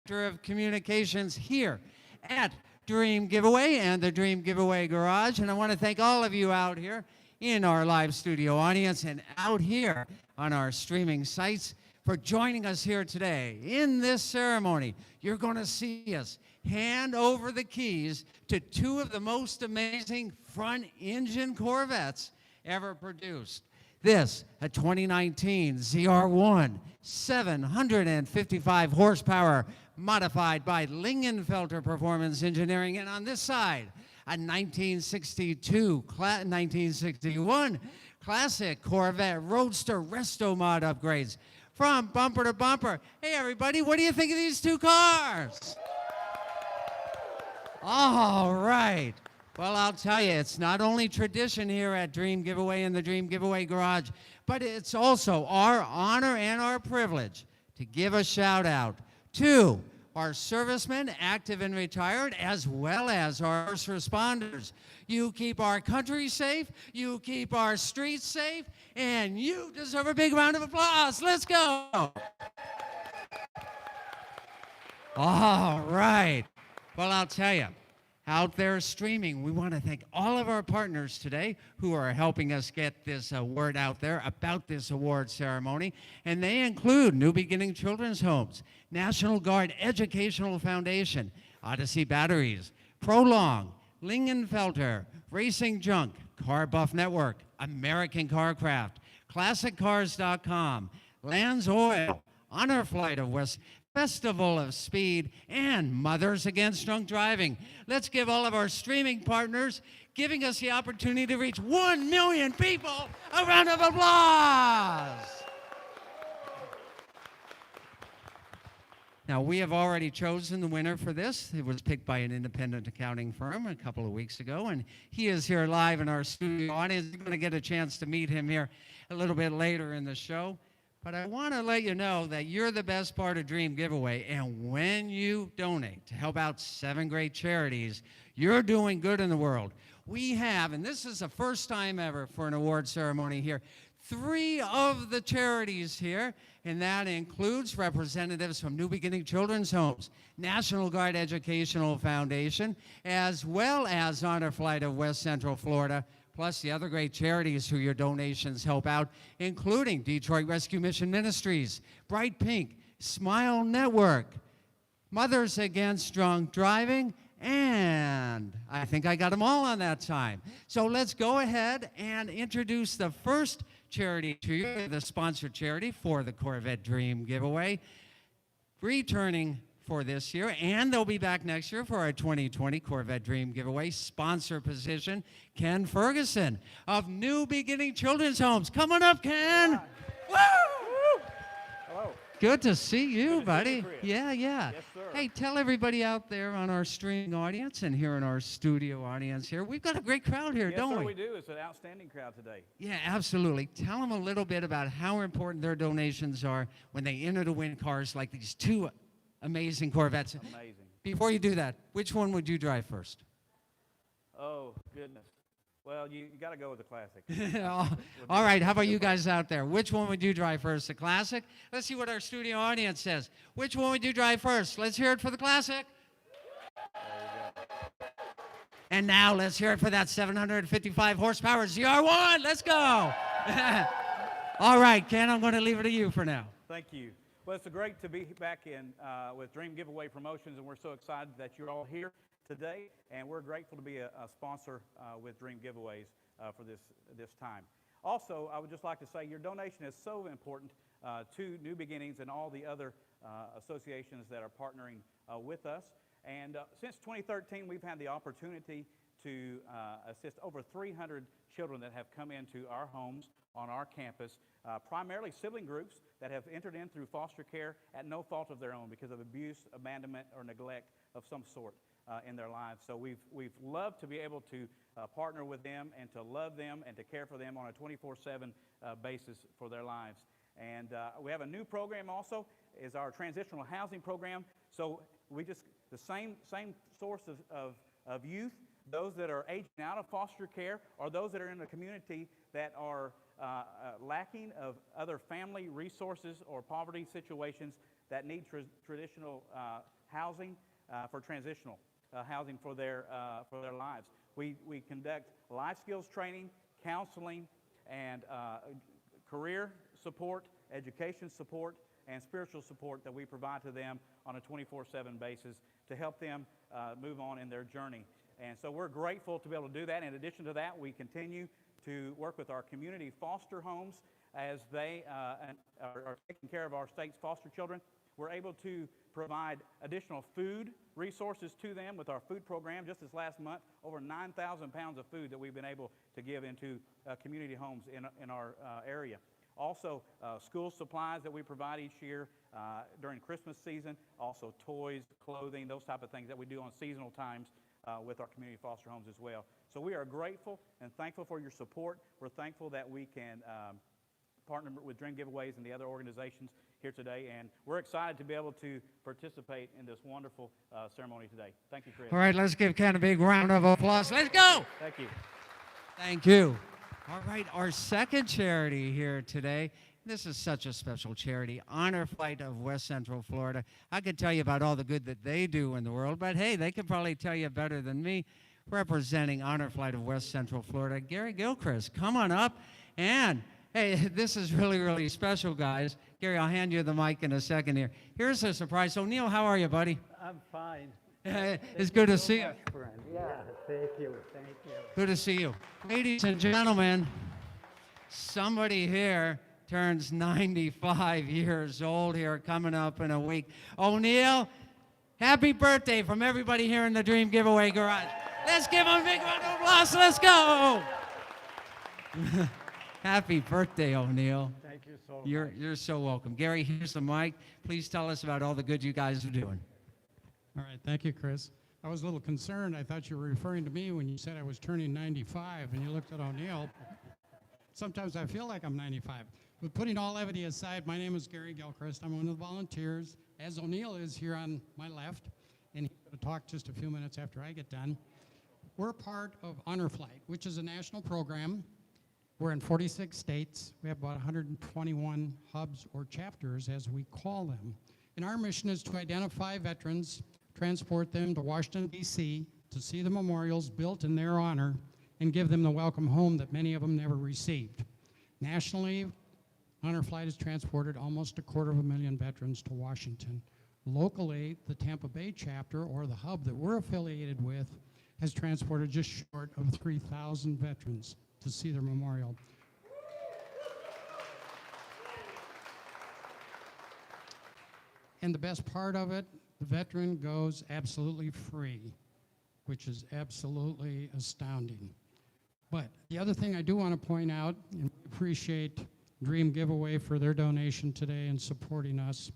Director of Communications here at Dream Giveaway and the Dream Giveaway Garage. And I want to thank all of you out here in our live studio audience and out here on our streaming sites for joining us here today. In this ceremony, you're going to see us hand over the keys to two of the most amazing front-engine Corvettes ever produced. This, a 2019 ZR1, 755 horsepower, modified by Lingenfelter Performance Engineering. And on this side, a 1961 classic Corvette Roadster Resto Mod upgrades from bumper to bumper. Hey, everybody, what do you think of these two cars? All right. Well, I'll tell you, it's not only tradition here at Dream Giveaway and the Dream Giveaway Garage, but it's also our honor and our privilege to give a shout out to our servicemen, active and retired, as well as our first responders. You keep our country safe, you keep our streets safe, and you deserve a big round of applause. Let's go. All right. Well, I'll tell you, out there streaming, we want to thank all of our partners today who are helping us get this word out there about this award ceremony. And they include New Beginning Children's Homes, National Guard Educational Foundation, Odyssey Batteries, Prolong, Lingenfelter, Racing Junk, Car Buff Network, American Carcraft, ClassicCars.com, Lands Oil, Honor Flight of West, Festival of Speed, and Mothers Against Drunk Driving. Let's give all of our streaming partners giving us the opportunity to reach 1 million people a round of applause. Now, we have already chosen the winner for this. It was picked by an independent accounting firm a couple of weeks ago, and he is here live in our studio audience. You're going to get a chance to meet him here a little bit later in the show. But I want to let you know that you're the best part of Dream Giveaway, and when you donate to help out 7 great charities, you're doing good in the world. We have, and this is the first time ever for an award ceremony here, 3 of the charities here, and that includes representatives from New Beginning Children's Homes, National Guard Educational Foundation, as well as Honor Flight of West Central Florida, plus the other great charities who your donations help out, including Detroit Rescue Mission Ministries, Bright Pink, Smile Network, Mothers Against Drunk Driving, and I think I got them all on that time. So let's go ahead and introduce the first charity to you, the sponsored charity for the Corvette Dream Giveaway, returning for this year, and they'll be back next year for our 2020 Corvette Dream Giveaway sponsor position, Ken Ferguson of New Beginning Children's Homes. Come on up, Ken. Woo! Hello. Good to see you, Good to buddy. see you, Chris. Yeah. Yes, sir. Hey, tell everybody out there on our streaming audience and here in our studio audience here, we've got a great crowd here, Yes, don't sir, we? we do. It's an outstanding crowd today. Yeah, absolutely. Tell them a little bit about how important their donations are when they enter to win cars like these 2 amazing Corvettes. Amazing. Before you do that, which one would you drive first? Oh, goodness. Well, you got to go with the classic. All right, how about you guys out there? Which one would you drive first, the classic? Let's see what our studio audience says. Which one would you drive first? Let's hear it for the classic. There you go. And now let's hear it for that 755 horsepower ZR1. Let's go. All right, Ken, I'm going to leave it to you for now. Thank you. Well, it's great to be back in with Dream Giveaway Promotions, and we're so excited that you're all here today, and we're grateful to be a sponsor with Dream Giveaways for this time. Also, I would just like to say your donation is so important to New Beginnings and all the other associations that are partnering with us. And since 2013, we've had the opportunity to assist over 300 children that have come into our homes on our campus, primarily sibling groups that have entered in through foster care at no fault of their own because of abuse, abandonment, or neglect of some sort in their lives. So we've loved to be able to partner with them and to love them and to care for them on a 24/7 basis for their lives. And we have a new program also, is our transitional housing program. So we just, the same source of youth, those that are aging out of foster care or those that are in the community that are lacking of other family resources or poverty situations, that need traditional housing for transitional housing for their lives. We conduct life skills training, counseling, and career support, education support, and spiritual support that we provide to them on a 24/7 basis to help them move on in their journey. And so we're grateful to be able to do that. In addition to that, we continue to work with our community foster homes as they are taking care of our state's foster children. We're able to provide additional food resources to them with our food program. Just this last month, over 9,000 pounds of food that we've been able to give into community homes in our area. Also, school supplies that we provide each year during Christmas season, also toys, clothing, those type of things that we do on seasonal times with our community foster homes as well. So we are grateful and thankful for your support. We're thankful that we can partner with Dream Giveaways and the other organizations here today, and we're excited to be able to participate in this wonderful ceremony today. Thank you, Chris. All right, let's give Ken a big round of applause. Let's go! Thank you. Thank you. All right, our second charity here today. This is such a special charity, Honor Flight of West Central Florida. I could tell you about all the good that they do in the world, but hey, they could probably tell you better than me. Representing Honor Flight of West Central Florida, Gary Gilchrist, come on up. And hey, this is really, really special, guys. Gary, I'll hand you the mic in a second here. Here's a surprise. O'Neill, how are you, buddy? I'm fine. It's good to see you. Friend. Yeah, thank you, thank you. Good to see you. Ladies and gentlemen, somebody here turns 95 years old here coming up in a week. O'Neill, happy birthday from everybody here in the Dream Giveaway Garage. Let's give him a big round of applause. Let's go. Happy birthday, O'Neill. Thank you so much. You're so welcome. Gary, here's the mic. Please tell us about all the good you guys are doing. All right, thank you, Chris. I was a little concerned. I thought you were referring to me when you said I was turning 95, and you looked at O'Neill. Sometimes I feel like I'm 95. But putting all levity aside, my name is Gary Gilchrist. I'm one of the volunteers, as O'Neill is here on my left, and he's going to talk just a few minutes after I get done. We're part of Honor Flight, which is a national program. We're in 46 states. We have about 121 hubs or chapters, as we call them. And our mission is to identify veterans, transport them to Washington, D.C., to see the memorials built in their honor, and give them the welcome home that many of them never received. Nationally, Honor Flight has transported almost 250,000 veterans to Washington. Locally, the Tampa Bay chapter, or the hub that we're affiliated with, has transported just short of 3,000 veterans to see their memorial. And the best part of it, the veteran goes absolutely free, which is absolutely astounding. But the other thing I do want to point out, and we appreciate Dream Giveaway for their donation today and supporting us,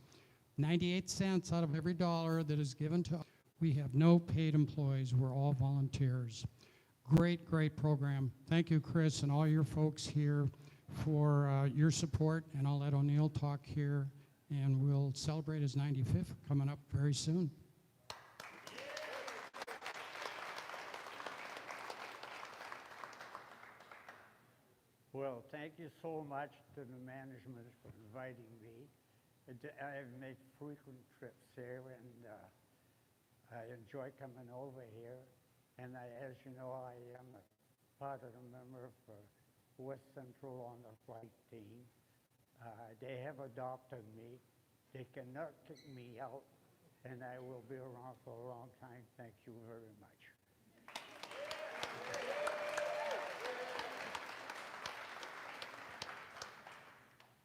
98 cents out of every dollar that is given to us. We have no paid employees. We're all volunteers. Great, great program. Thank you, Chris, and all your folks here for your support, and I'll let O'Neill talk here, and we'll celebrate his 95th coming up very soon. Well, thank you so much to the management for inviting me. I've made frequent trips here, and I enjoy coming over here. And as you know, I am a part of the member for West Central on the flight team. They have adopted me. They cannot kick me out, and I will be around for a long time. Thank you very much.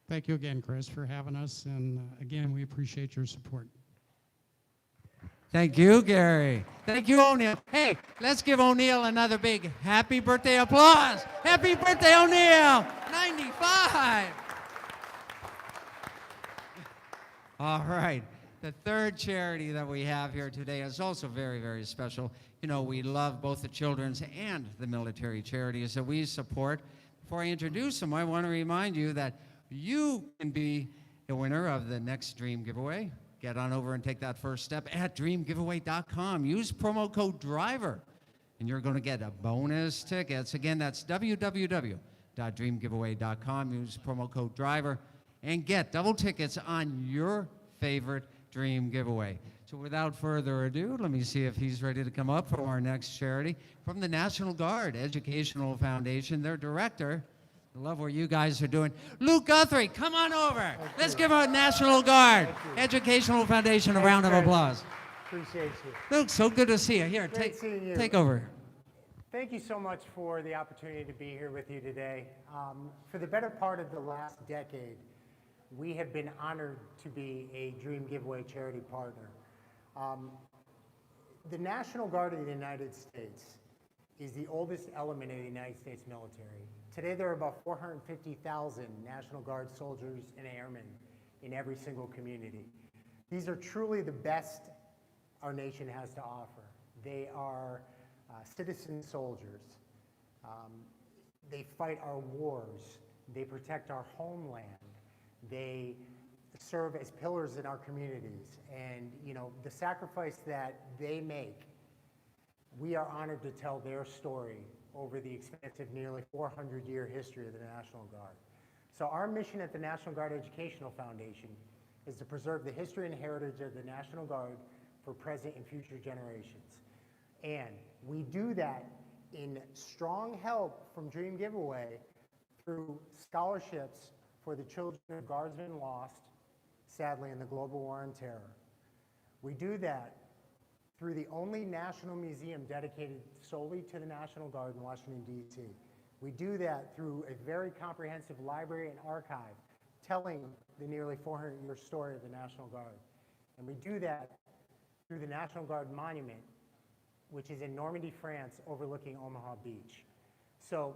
Thank you again, Chris, for having us, and again, we appreciate your support. Thank you, Gary. Thank you, O'Neill. Hey, let's give O'Neill another big happy birthday applause. Happy birthday, O'Neill. 95. All right. The third charity that we have here today is also very, very special. You know, we love both the children's and the military charities that we support. Before I introduce them, I want to remind you that you can be the winner of the next Dream Giveaway. Get on over and take that first step at dreamgiveaway.com. Use promo code DRIVER, and you're going to get a bonus tickets. Again, that's www.dreamgiveaway.com. Use promo code DRIVER and get double tickets on your favorite dream giveaway. So without further ado, let me see if he's ready to come up for our next charity. From the National Guard Educational Foundation, their director, I love what you guys are doing. Luke Guthrie, come on over. Let's give our National Guard Educational Foundation a round of applause. Appreciate you. Luke, so good to see you. Here, Great seeing you. take over. Thank you so much for the opportunity to be here with you today. For the better part of the last decade, we have been honored to be a Dream Giveaway charity partner. The National Guard of the United States is the oldest element of the United States military. Today, there are about 450,000 National Guard soldiers and airmen in every single community. These are truly the best our nation has to offer. They are citizen soldiers. They fight our wars. They protect our homeland. They serve as pillars in our communities. And, you know, the sacrifice that they make, we are honored to tell their story over the expansive nearly 400-year history of the National Guard. So our mission at the National Guard Educational Foundation is to preserve the history and heritage of the National Guard for present and future generations. And we do that in strong help from Dream Giveaway through scholarships for the children of guardsmen lost, sadly, in the global war on terror. We do that through the only national museum dedicated solely to the National Guard in Washington, D.C. We do that through a very comprehensive library and archive telling the nearly 400-year story of the National Guard. And we do that through the National Guard Monument, which is in Normandy, France, overlooking Omaha Beach. So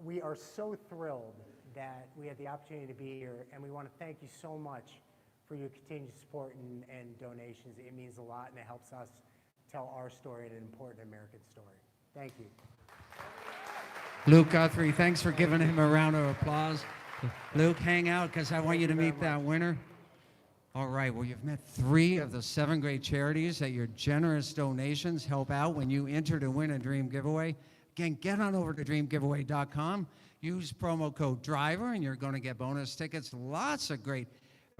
we are so thrilled that we had the opportunity to be here, and we want to thank you so much for your continued support and donations. It means a lot, and it helps us tell our story and an important American story. Thank you. Luke Guthrie, thanks for giving him a round of applause. Luke, hang out because I want you to meet that winner. All right, well, you've met 3 of the 7 great charities that your generous donations help out when you enter to win a Dream Giveaway. Again, get on over to dreamgiveaway.com, use promo code DRIVER, and you're going to get bonus tickets. Lots of great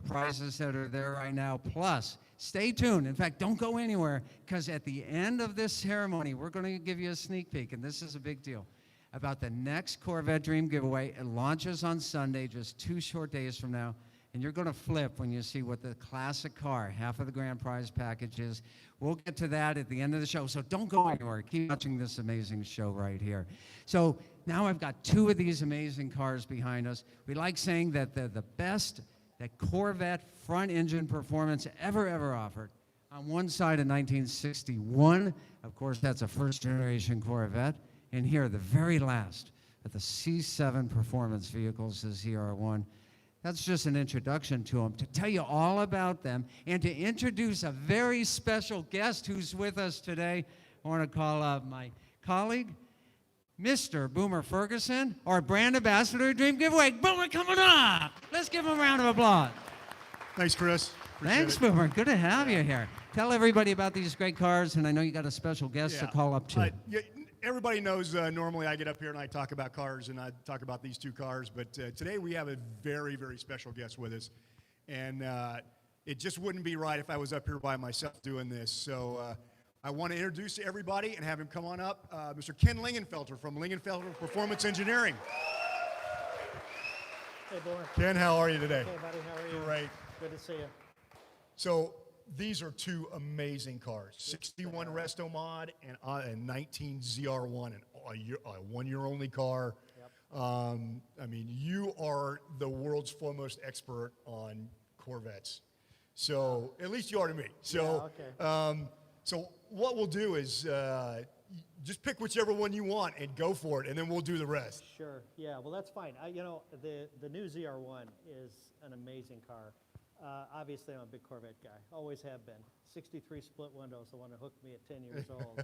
prizes that are there right now. Plus, stay tuned. In fact, don't go anywhere, because at the end of this ceremony, we're going to give you a sneak peek, and this is a big deal, about the next Corvette Dream Giveaway. It launches on Sunday, just 2 short days from now. And you're going to flip when you see what the classic car, half of the grand prize package is. We'll get to that at the end of the show, so don't go anywhere. Keep watching this amazing show right here. So now I've got 2 of these amazing cars behind us. We like saying that they're the best that Corvette front engine performance ever offered. On one side, a 1961. Of course, that's a first generation Corvette. And here, the very last of the C7 performance vehicles, the ZR1. That's just an introduction to them. To tell you all about them and to introduce a very special guest who's with us today, I want to call up my colleague, Mr. Boomer Ferguson, our brand ambassador of Dream Giveaway. Boomer, coming up. Let's give him a round of applause. Thanks, Chris. Appreciate Thanks, it. Boomer. Good to have you here. Tell everybody about these great cars, and I know you got a special guest to Yeah. call up too. Yeah, everybody knows normally I get up here and I talk about cars, and I talk about these 2 cars, but today we have a very special guest with us, and it just wouldn't be right if I was up here by myself doing this. So I want to introduce everybody and have him come on up, Mr. Ken Lingenfelter from Lingenfelter Performance Engineering. Hey, Boomer. Ken, how are you today? Hey, buddy. How are you? Great. Good to see you. So these are 2 amazing cars, 61 Resto Mod and a 19 ZR1, and a 1-year-only car. Yep. I mean, you are the world's foremost expert on Corvettes. So, at least you are to me. So, Yeah, okay. So what we'll do is just pick whichever one you want and go for it, and then we'll do the rest. Sure. Yeah. Well, that's fine. You know, the new ZR1 is an amazing car. Obviously, I'm a big Corvette guy. Always have been. 63 split windows, the one that hooked me at 10 years old.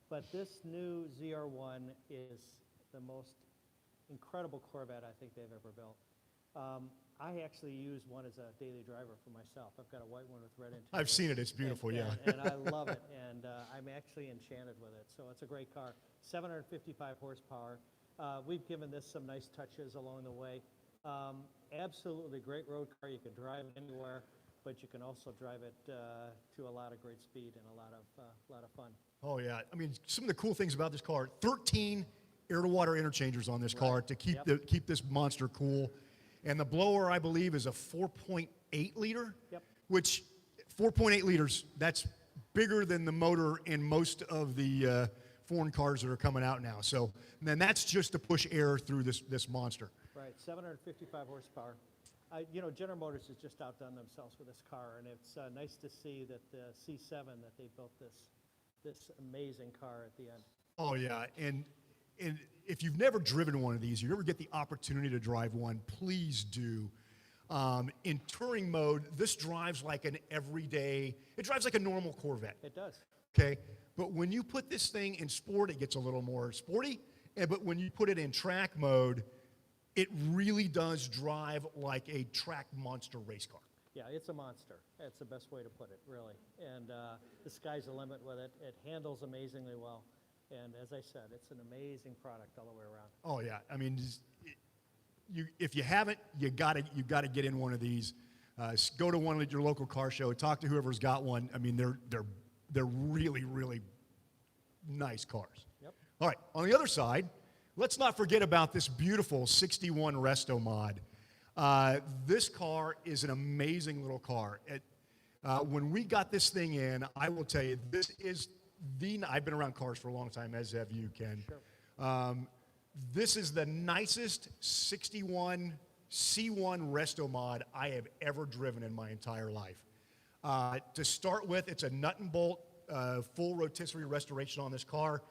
But this new ZR1 is the most incredible Corvette I think they've ever built. I actually use one as a daily driver for myself. I've got a white one with red interior. I've seen it. It's beautiful, yeah. And I love it, and I'm actually enchanted with it. So it's a great car. 755 horsepower. We've given this some nice touches along the way. Absolutely great road car. You can drive it anywhere. but you can also drive it to a lot of great speed and a lot of fun. Oh, yeah. I mean, some of the cool things about this car, 13 air-to-water interchangers on this car to keep keep this monster cool. And the blower, I believe, is a 4.8 liter, which 4.8 liters, that's bigger than the motor in most of the foreign cars that are coming out now. So then that's just to push air through this monster. Right, 755 horsepower. You know, General Motors has just outdone themselves with this car, and it's nice to see that the C7, that they built this amazing car at the end. Oh, yeah. And if you've never driven one of these, you ever get the opportunity to drive one, please do. In touring mode, this drives like an everyday, it drives like a normal Corvette. It does. Okay? But when you put this thing in sport, it gets a little more sporty. But when you put it in track mode, it really does drive like a track monster race car. Yeah, it's a monster. That's the best way to put it, really. And the sky's the limit with it. It handles amazingly well. And as I said, it's an amazing product all the way around. Oh, yeah. I mean, if you haven't, you gotta get in one of these. Go to one at your local car show. Talk to whoever's got one. I mean, they're really, really nice cars. Yep. All right. On the other side, let's not forget about this beautiful 61 Resto Mod. This car is an amazing little car. When we got this thing in, I will tell you, this is I've been around cars for a long time, as have you, Ken. Sure. This is the nicest 61 C1 Resto Mod I have ever driven in my entire life. To start with, it's a nut and bolt full rotisserie restoration on this car.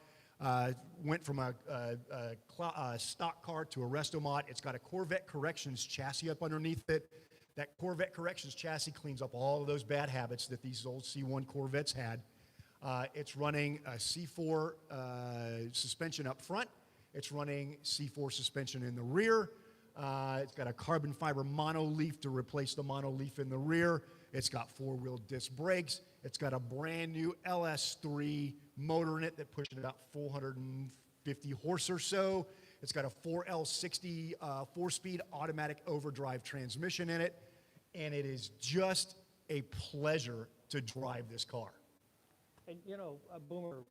Went from a stock car to a Resto Mod. It's got a Corvette Corrections chassis up underneath it. That Corvette Corrections chassis cleans up all of those bad habits that these old C1 Corvettes had. It's running a C4 suspension up front. It's running C4 suspension in the rear. It's got a carbon fiber monoleaf to replace the monoleaf in the rear. It's got four-wheel disc brakes. It's got a brand new LS3 motor in it that pushes about 450 horse or so. It's got a 4L60 four-speed automatic overdrive transmission in it. And it is just a pleasure to drive this car. And, you know, Boomer,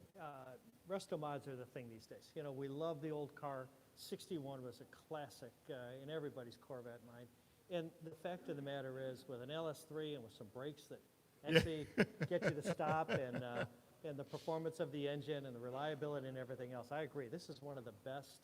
Resto Mods are the thing these days. You know, we love the old car. 61 was a classic in everybody's Corvette mind. And the fact of the matter is, with an LS3 and with some brakes that actually get you to stop, and the performance of the engine and the reliability and everything else, I agree. This is one of the best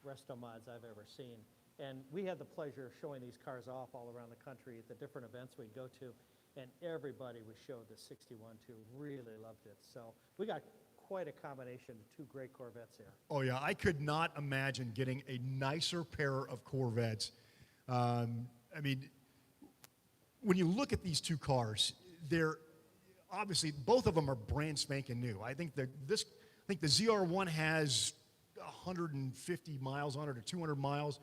Resto Mods I've ever seen. And we had the pleasure of showing these cars off all around the country at the different events we'd go to. And everybody we showed the 61 to really loved it. So we got quite a combination of two great Corvettes here. Oh, yeah. I could not imagine getting a nicer pair of Corvettes. I mean, when you look at these two cars, they're obviously, both of them are brand spanking new. I think the ZR1 has 150 miles on it or 200 miles.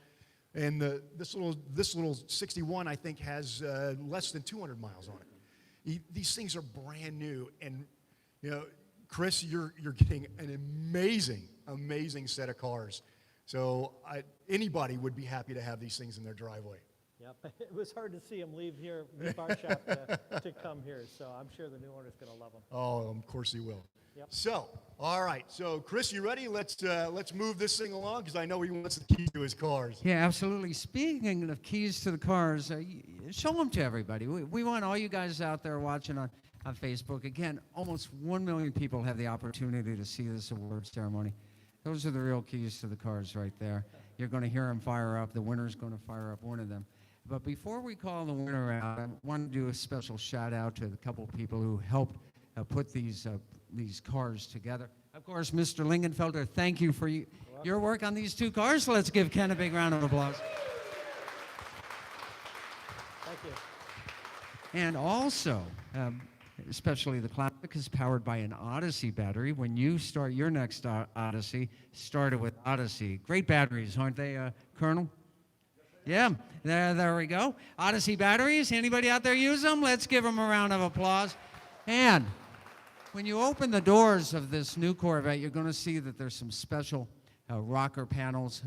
And this little 61, I think, has less than 200 miles on it. These things are brand new, and you know, Chris, you're getting an amazing set of cars. So anybody would be happy to have these things in their driveway. Yep, it was hard to see them leave our shop to come here. So I'm sure the new owner's going to love them. Oh, of course he will. Yep. So, all right. So, Chris, you ready? Let's move this thing along because I know he wants the keys to his cars. Yeah, absolutely. Speaking of keys to the cars, show them to everybody. We want all you guys out there watching on Facebook. Again, almost 1 million people have the opportunity to see this award ceremony. Those are the real keys to the cars right there. You're going to hear them fire up. The winner's going to fire up one of them. But before we call the winner out, I want to do a special shout out to the couple of people who helped put these cars together. Of course, Mr. Lingenfelder, thank you for your work on these two cars. Let's give Ken a big round of applause. Thank you. And also, especially the Classic is powered by an Odyssey battery. When you start your next Odyssey, start it with Odyssey. Great batteries, aren't they, Colonel? Yeah, there we go. Odyssey batteries. Anybody out there use them? Let's give them a round of applause. And when you open the doors of this new Corvette, you're going to see that there's some special rocker panels,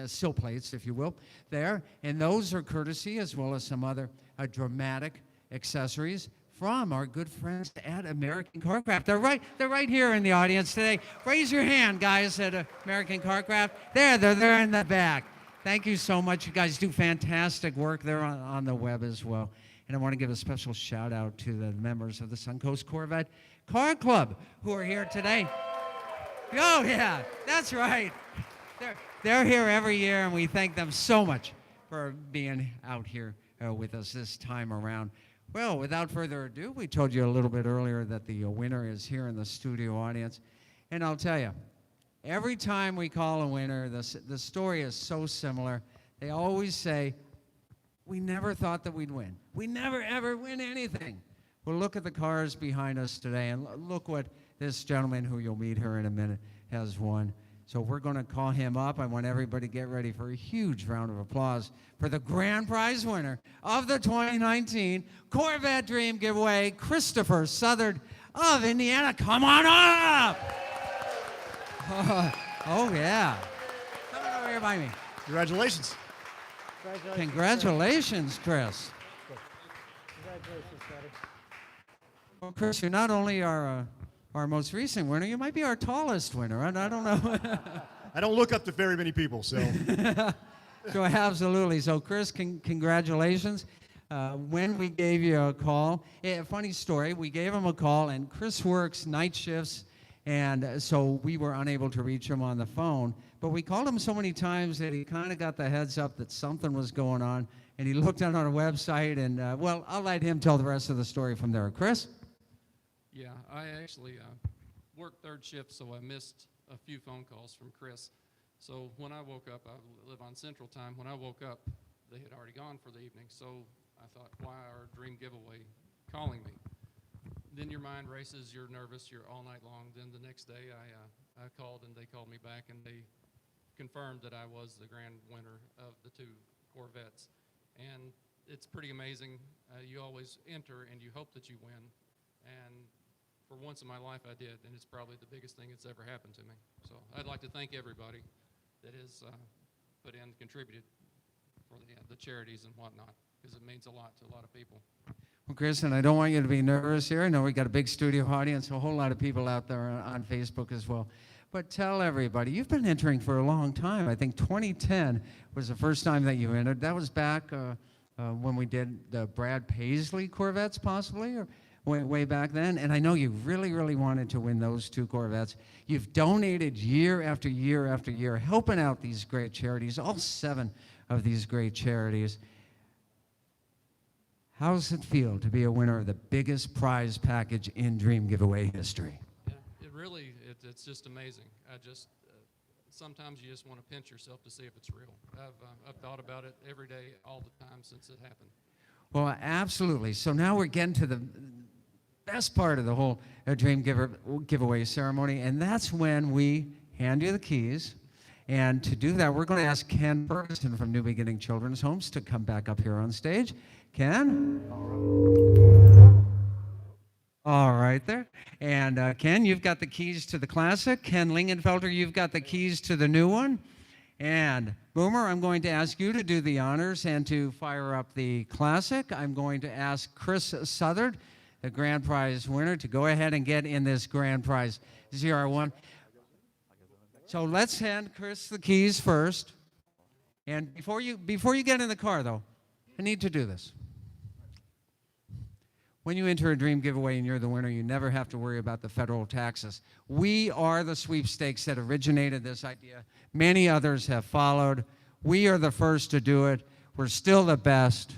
sill plates, if you will, there. And those are courtesy, as well as some other dramatic accessories from our good friends at American Carcraft. They're right here in the audience today. Raise your hand, guys, at American Carcraft. They're in the back. Thank you so much. You guys do fantastic work there on the web as well. And I want to give a special shout out to the members of the Suncoast Corvette Car Club who are here today. Oh, yeah, that's right. They're here every year, and we thank them so much for being out here with us this time around. Well, without further ado, we told you a little bit earlier that the winner is here in the studio audience. And I'll tell you, every time we call a winner, the story is so similar. They always say, we never thought that we'd win. We never, ever win anything. Well, look at the cars behind us today, and look what this gentleman, who you'll meet here in a minute, has won. So we're going to call him up. I want everybody to get ready for a huge round of applause for the grand prize winner of the 2019 Corvette Dream Giveaway, Christopher Southard of Indiana. Come on up! Oh, yeah. Come on over here by me. Congratulations. Congratulations, Chris. Congratulations, buddy. Well, Chris, you're not only our most recent winner, you might be our tallest winner. I don't know. I don't look up to very many people, so. So absolutely. So Chris, congratulations. When we gave you a call, funny story, we gave him a call, and Chris works night shifts, and so we were unable to reach him on the phone. But we called him so many times that he kind of got the heads up that something was going on, and he looked on our website, and well, I'll let him tell the rest of the story from there. Chris? Yeah, I actually worked third shift, so I missed a few phone calls from Chris. So when I woke up, I live on Central Time. When I woke up, they had already gone for the evening. So I thought, why are Dream Giveaway calling me? Then your mind races, you're nervous, you're all night long. Then the next day, I called, and they called me back, and they confirmed that I was the grand winner of the two Corvettes. And it's pretty amazing. You always enter, and you hope that you win. And for once in my life, I did, and it's probably the biggest thing that's ever happened to me. So I'd like to thank everybody that has put in, contributed for the charities and whatnot, because it means a lot to a lot of people. Well, Chris, and I don't want you to be nervous here. I know we got a big studio audience, a whole lot of people out there on Facebook as well. But tell everybody, you've been entering for a long time. I think 2010 was the first time that you entered. That was back when we did the Brad Paisley Corvettes, possibly, or way back then. And I know you really, really wanted to win those two Corvettes. You've donated year after year after year, helping out these great charities, all 7 of these great charities. How does it feel to be a winner of the biggest prize package in Dream Giveaway history? Yeah, it's just amazing. Sometimes you just want to pinch yourself to see if it's real. I've thought about it every day, all the time since it happened. Well, absolutely. So now we're getting to the best part of the whole Dream Giveaway ceremony, and that's when we hand you the keys. And to do that, we're going to ask Ken Ferguson from New Beginning Children's Homes to come back up here on stage. Ken? All right there. And Ken, you've got the keys to the classic. Ken Lingenfelter, you've got the keys to the new one. And Boomer, I'm going to ask you to do the honors and to fire up the classic. I'm going to ask Chris Southard, the grand prize winner, to go ahead and get in this grand prize ZR1. So let's hand Chris the keys first. And before you get in the car, though, I need to do this. When you enter a Dream Giveaway and you're the winner, you never have to worry about the federal taxes. We are the sweepstakes that originated this idea. Many others have followed. We are the first to do it. We're still the best.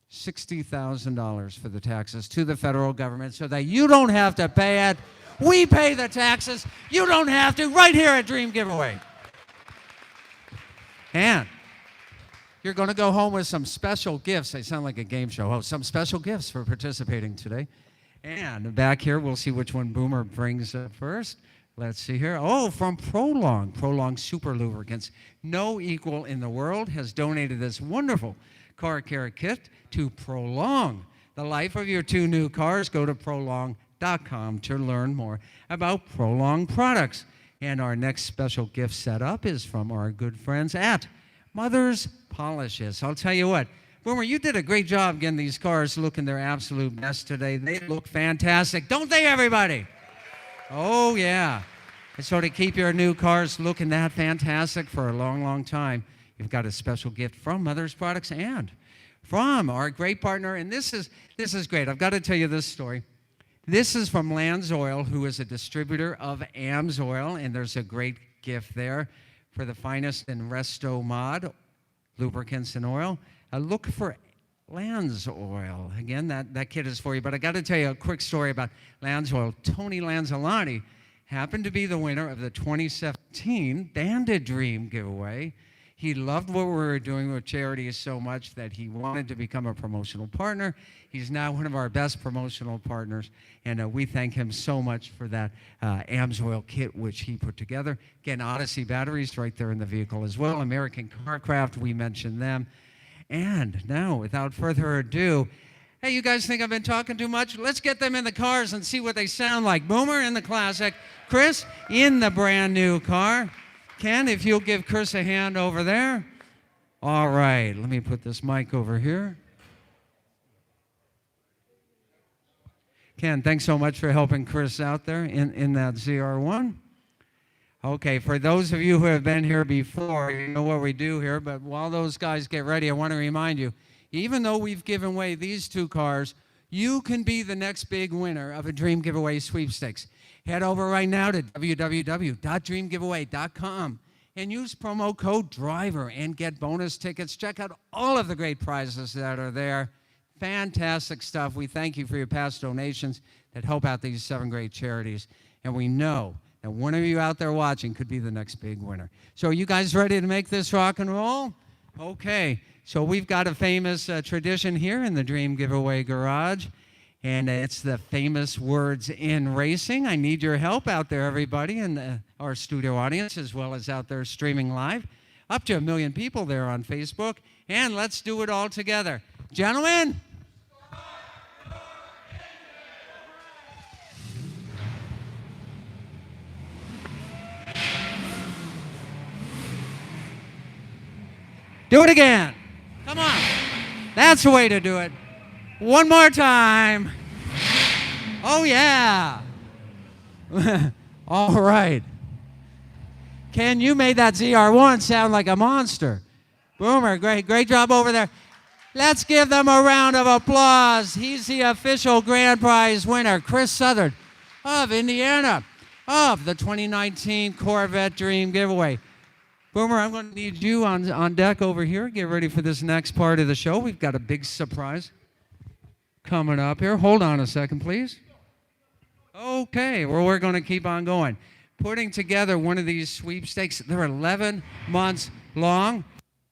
$60,000 for the taxes to the federal government so that you don't have to pay it. We pay the taxes. You don't have to, right here at Dream Giveaway. And you're going to go home with some special gifts. They sound like a game show. Oh, some special gifts for participating today. And back here, we'll see which one Boomer brings first. Let's see here. Oh, from Prolong. Prolong Super Lubricants. No equal in the world has donated this wonderful car care kit to prolong the life of your 2 new cars. Go to prolong.com to learn more about Prolong products. And our next special gift set up is from our good friends at Mother's Polishes. I'll tell you what, Boomer, you did a great job getting these cars looking their absolute best today. They look fantastic, don't they, everybody? Oh, yeah. And so to keep your new cars looking that fantastic for a long, long time, you've got a special gift from Mother's Products and from our great partner. And this is great. I've got to tell you this story. This is from Lands Oil, who is a distributor of AMS oil, and there's a great gift there for the finest in Resto Mod lubricants and oil. Look for Lands Oil. Again, that kit is for you. But I got to tell you a quick story about Lands Oil. Tony Lanzolani happened to be the winner of the 2017 Bandit Dream giveaway. He loved what we were doing with charities so much that he wanted to become a promotional partner. He's now one of our best promotional partners, and we thank him so much for that AMS oil kit which he put together. Again, Odyssey batteries right there in the vehicle as well. American Carcraft, we mentioned them. And now, without further ado, hey, you guys think I've been talking too much? Let's get them in the cars and see what they sound like. Boomer in the classic, Chris in the brand new car. Ken, if you'll give Chris a hand over there. All right, let me put this mic over here. Ken, thanks so much for helping Chris out there in that ZR1. Okay, for those of you who have been here before, you know what we do here, but while those guys get ready, I want to remind you, even though we've given away these two cars, you can be the next big winner of a Dream Giveaway sweepstakes. Head over right now to www.dreamgiveaway.com and use promo code DRIVER and get bonus tickets. Check out all of the great prizes that are there. Fantastic stuff. We thank you for your past donations that help out these 7 great charities. And we know that one of you out there watching could be the next big winner. So are you guys ready to make this rock and roll? Okay. So we've got a famous tradition here in the Dream Giveaway Garage, and it's the famous words in racing. I need your help out there, everybody, in our studio audience, as well as out there streaming live. Up to 1 million people there on Facebook, and let's do it all together. Gentlemen? Do it again. Come on. That's the way to do it. One more time. Oh, yeah. All right. Ken, you made that ZR1 sound like a monster. Boomer, great job over there. Let's give them a round of applause. He's the official grand prize winner, Chris Southard of Indiana, of the 2019 Corvette Dream Giveaway. Boomer, I'm going to need you on deck over here. Get ready for this next part of the show. We've got a big surprise coming up here. Hold on a second, please. Okay, well, we're going to keep on going. Putting together one of these sweepstakes, they're 11 months long.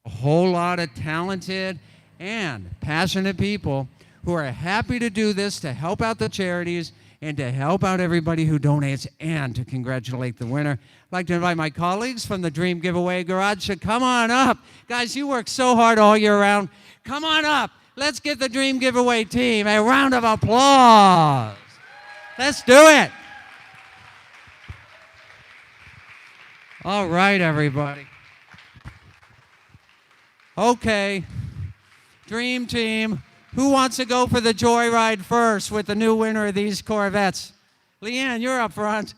A whole lot of talented and passionate people who are happy to do this to help out the charities and to help out everybody who donates and to congratulate the winner. I'd like to invite my colleagues from the Dream Giveaway Garage to come on up. Guys, you work so hard all year round. Come on up. Let's give the Dream Giveaway team a round of applause. Let's do it. All right, everybody. Okay. Dream team. Who wants to go for the joyride first with the new winner of these Corvettes? Leanne, you're up front.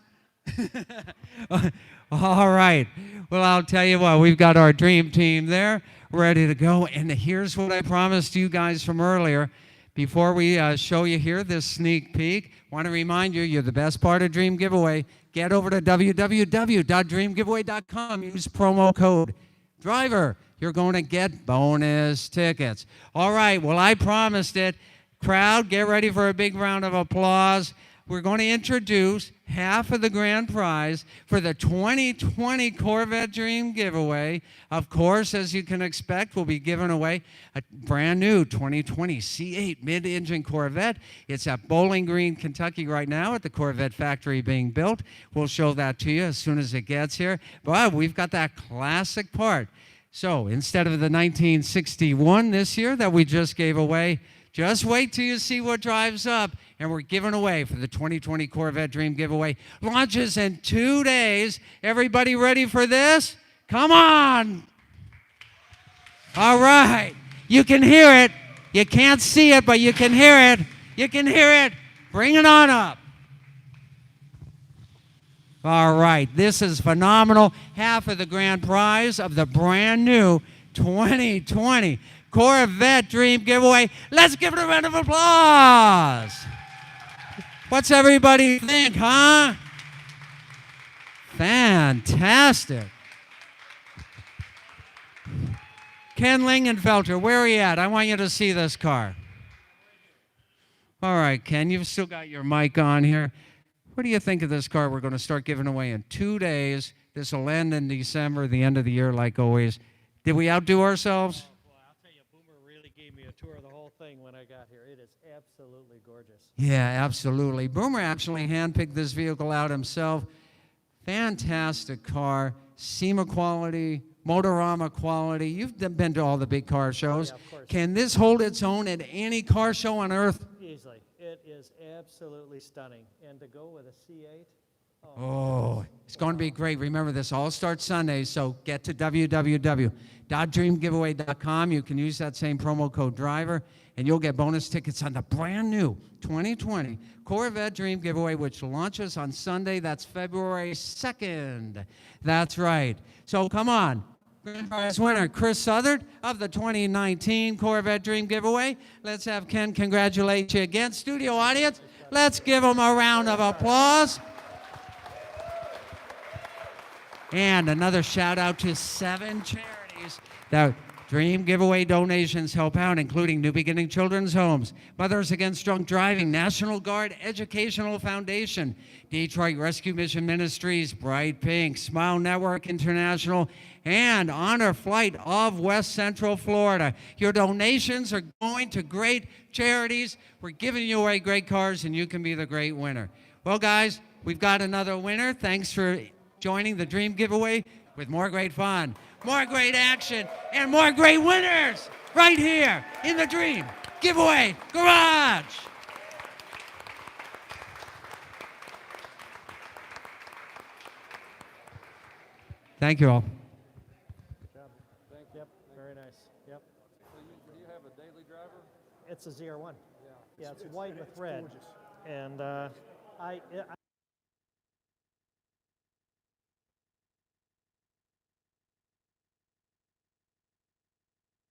All right. Well, I'll tell you what, we've got our dream team there ready to go. And here's what I promised you guys from earlier. Before we show you here this sneak peek, I want to remind you, you're the best part of Dream Giveaway. Get over to www.dreamgiveaway.com. Use promo code DRIVER. You're going to get bonus tickets. All right, well, I promised it. Crowd, get ready for a big round of applause. We're going to introduce half of the grand prize for the 2020 Corvette Dream Giveaway. Of course, as you can expect, we'll be giving away a brand new 2020 C8 mid-engine Corvette. It's at Bowling Green, Kentucky right now at the Corvette factory being built. We'll show that to you as soon as it gets here. But we've got that classic part. So instead of the 1961 this year that we just gave away, just wait till you see what drives up. And we're giving away for the 2020 Corvette Dream Giveaway. Launches in 2 days. Everybody ready for this? Come on. All right. You can hear it. You can't see it, but you can hear it. You can hear it. Bring it on up. All right, this is phenomenal. Half of the grand prize of the brand new 2020 Corvette Dream Giveaway. Let's give it a round of applause. What's everybody think, huh? Fantastic. Ken Lingenfelter, where are you at? I want you to see this car. All right, Ken, you've still got your mic on here. What do you think of this car we're going to start giving away in 2 days? This will end in December, the end of the year, like always. Did we outdo ourselves? Boy, I'll tell you, Boomer really gave me a tour of the whole thing when I got here. It is absolutely gorgeous. Yeah, absolutely. Boomer actually handpicked this vehicle out himself. Fantastic car, SEMA quality, Motorama quality. You've been to all the big car shows. Yeah, of course. Can this hold its own at any car show on earth? Easily. It is absolutely stunning. And to go with a C8, Oh, it's going to be great. Remember, this all starts Sunday, so get to www.dreamgiveaway.com. You can use that same promo code DRIVER, and you'll get bonus tickets on the brand new 2020 Corvette Dream Giveaway, which launches on Sunday. That's February 2nd. That's right. So come on. Grand prize winner, Chris Southard of the 2019 Corvette Dream Giveaway. Let's have Ken congratulate you again. Studio audience, let's give him a round of applause. And another shout out to 7 charities that Dream Giveaway donations help out, including New Beginning Children's Homes, Mothers Against Drunk Driving, National Guard Educational Foundation, Detroit Rescue Mission Ministries, Bright Pink, Smile Network International, and Honor Flight of West Central Florida. Your donations are going to great charities. We're giving you away great cars, and you can be the great winner. Well, guys, we've got another winner. Thanks for joining the Dream Giveaway with more great fun, more great action, and more great winners right here in the Dream Giveaway Garage. Thank you all. Yep, very nice. Yep. So do you have a daily driver? It's a ZR1. Yeah, it's white with red. And I